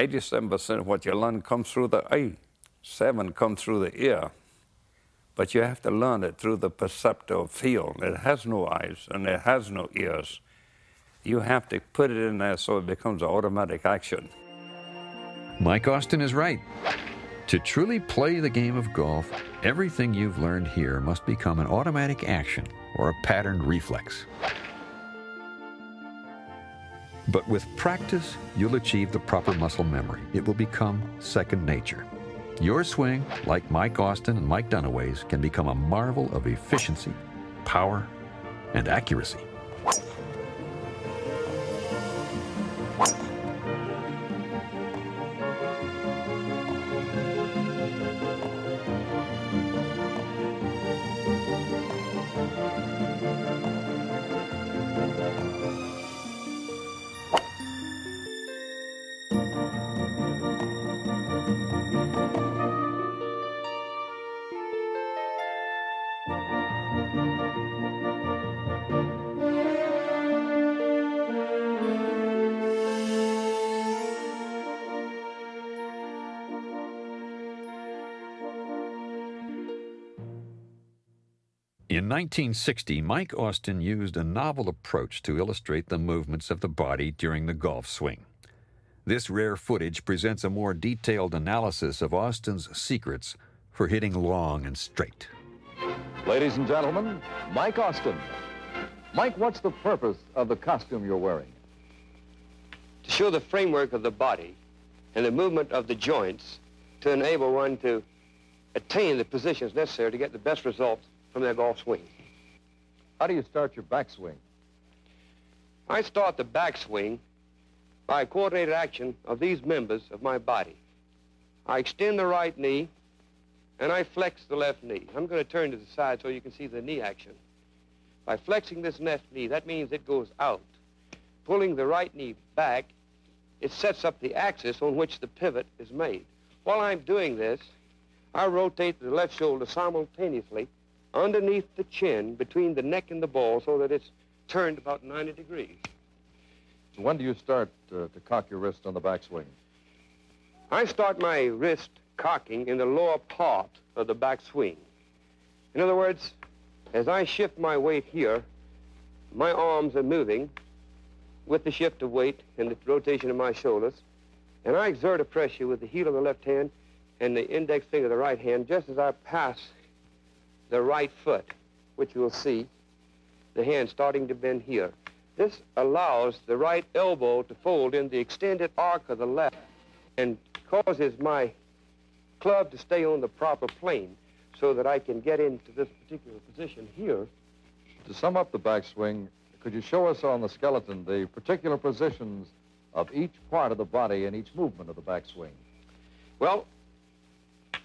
87% of what you learn comes through the eye, 7 comes through the ear. But you have to learn it through the perceptive field. It has no eyes and it has no ears. You have to put it in there so it becomes an automatic action. Mike Austin is right. To truly play the game of golf, everything you've learned here must become an automatic action or a patterned reflex. But with practice, you'll achieve the proper muscle memory. It will become second nature. Your swing, like Mike Austin and Mike Dunaway's, can become a marvel of efficiency, power, and accuracy. In 1960, Mike Austin used a novel approach to illustrate the movements of the body during the golf swing. This rare footage presents a more detailed analysis of Austin's secrets for hitting long and straight. Ladies and gentlemen, Mike Austin. Mike, what's the purpose of the costume you're wearing? To show the framework of the body and the movement of the joints to enable one to attain the positions necessary to get the best results from their golf swing. How do you start your backswing? I start the backswing by a coordinated action of these members of my body. I extend the right knee, and I flex the left knee. I'm going to turn to the side so you can see the knee action. By flexing this left knee, that means it goes out. Pulling the right knee back, it sets up the axis on which the pivot is made. While I'm doing this, I rotate the left shoulder simultaneously underneath the chin, between the neck and the ball, so that it's turned about 90 degrees. When do you start to cock your wrist on the backswing? I start my wrist cocking in the lower part of the backswing. In other words, as I shift my weight here, my arms are moving with the shift of weight and the rotation of my shoulders, and I exert a pressure with the heel of the left hand and the index finger of the right hand just as I pass the right foot, which you will see the hand starting to bend here. This allows the right elbow to fold in the extended arc of the left and causes my club to stay on the proper plane so that I can get into this particular position here. To sum up the backswing, could you show us on the skeleton the particular positions of each part of the body and each movement of the backswing? Well,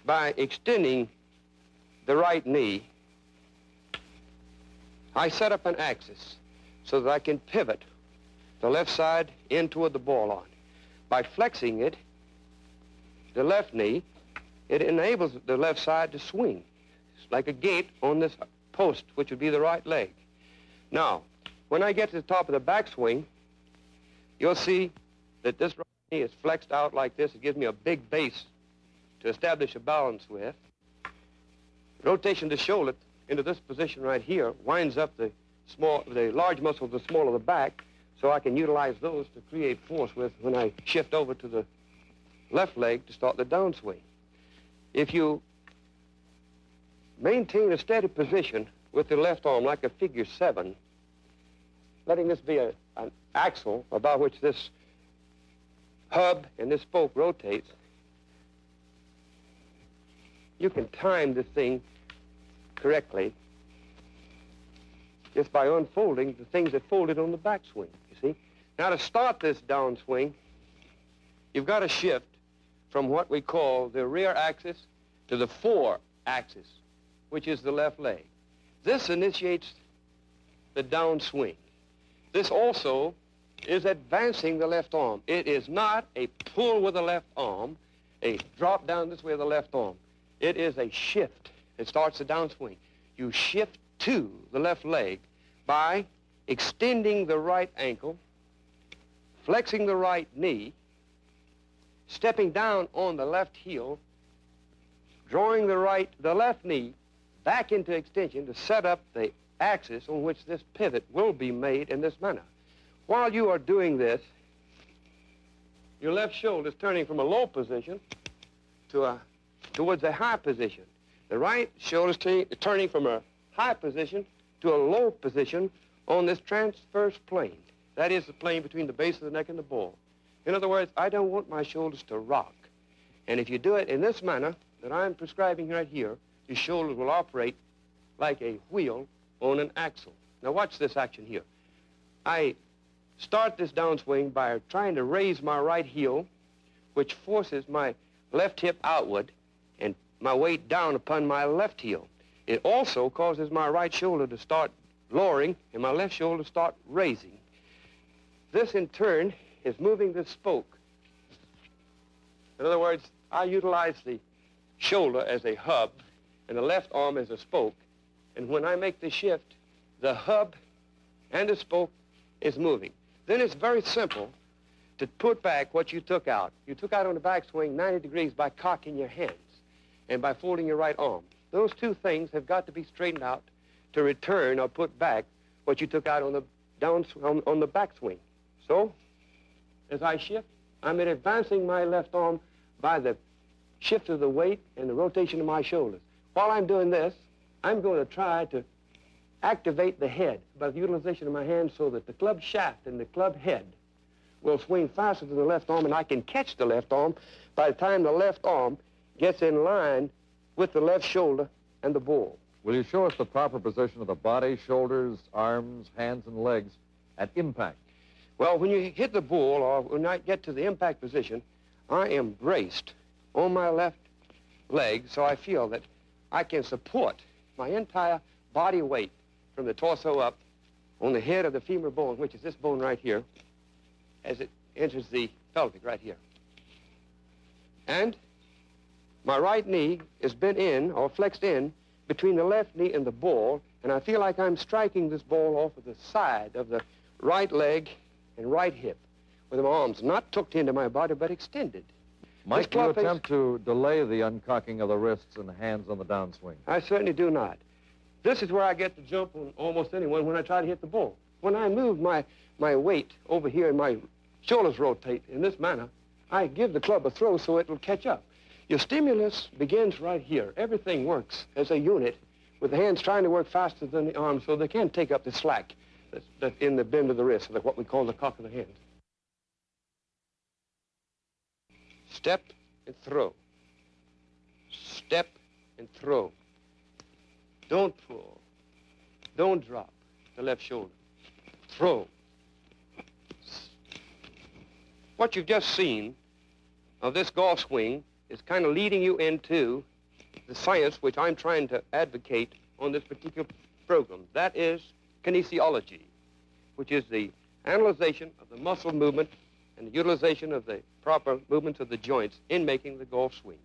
by extending the right knee, I set up an axis so that I can pivot the left side in toward the ball on. By flexing it, the left knee, it enables the left side to swing. It's like a gate on this post, which would be the right leg. Now, when I get to the top of the backswing, you'll see that this right knee is flexed out like this. It gives me a big base to establish a balance with. Rotation to shoulder into this position right here winds up the large muscles, the small of the back, so I can utilize those to create force with when I shift over to the left leg to start the downswing. If you maintain a steady position with the left arm like a figure 7, letting this be an axle about which this hub and this spoke rotates, you can time this thing correctly just by unfolding the things that folded on the backswing, you see. Now, to start this downswing, you've got to shift from what we call the rear axis to the fore axis, which is the left leg. This initiates the downswing. This also is advancing the left arm. It is not a pull with the left arm, a drop down this way with the left arm. It is a shift. It starts the downswing. You shift to the left leg by extending the right ankle, flexing the right knee, stepping down on the left heel, drawing the left knee back into extension to set up the axis on which this pivot will be made in this manner. While you are doing this, your left shoulder is turning from a low position towards a high position. The right shoulder is turning from a high position to a low position on this transverse plane. That is the plane between the base of the neck and the ball. In other words, I don't want my shoulders to rock. And if you do it in this manner that I'm prescribing right here, your shoulders will operate like a wheel on an axle. Now watch this action here. I start this downswing by trying to raise my right heel, which forces my left hip outward and my weight down upon my left heel. It also causes my right shoulder to start lowering and my left shoulder to start raising. This, in turn, is moving the spoke. In other words, I utilize the shoulder as a hub and the left arm as a spoke. And when I make the shift, the hub and the spoke is moving. Then it's very simple to put back what you took out. You took out on the backswing 90 degrees by cocking your hands and by folding your right arm. Those two things have got to be straightened out to return or put back what you took out on the on the backswing. So, as I shift, I'm advancing my left arm by the shift of the weight and the rotation of my shoulders. While I'm doing this, I'm going to try to activate the head by the utilization of my hands so that the club shaft and the club head will swing faster to the left arm, and I can catch the left arm by the time the left arm gets in line with the left shoulder and the ball. Will you show us the proper position of the body, shoulders, arms, hands, and legs at impact? Well, when you hit the ball or when I get to the impact position, I am braced on my left leg so I feel that I can support my entire body weight from the torso up on the head of the femur bone, which is this bone right here, as it enters the pelvic right here. And my right knee is bent in or flexed in between the left knee and the ball, and I feel like I'm striking this ball off of the side of the right leg and right hip with my arms not tucked into my body but extended. Mike, do you attempt to delay the uncocking of the wrists and hands on the downswing? I certainly do not. This is where I get the jump on almost anyone when I try to hit the ball. When I move my weight over here and my shoulders rotate in this manner, I give the club a throw so it will catch up. Your stimulus begins right here. Everything works as a unit with the hands trying to work faster than the arms so they can take up the slack that's in the bend of the wrist, what we call the cock of the hand. Step and throw. Step and throw. Don't pull. Don't drop the left shoulder. Throw. What you've just seen of this golf swing is kind of leading you into the science which I'm trying to advocate on this particular program. That is kinesiology, which is the analyzation of the muscle movement and the utilization of the proper movements of the joints in making the golf swing.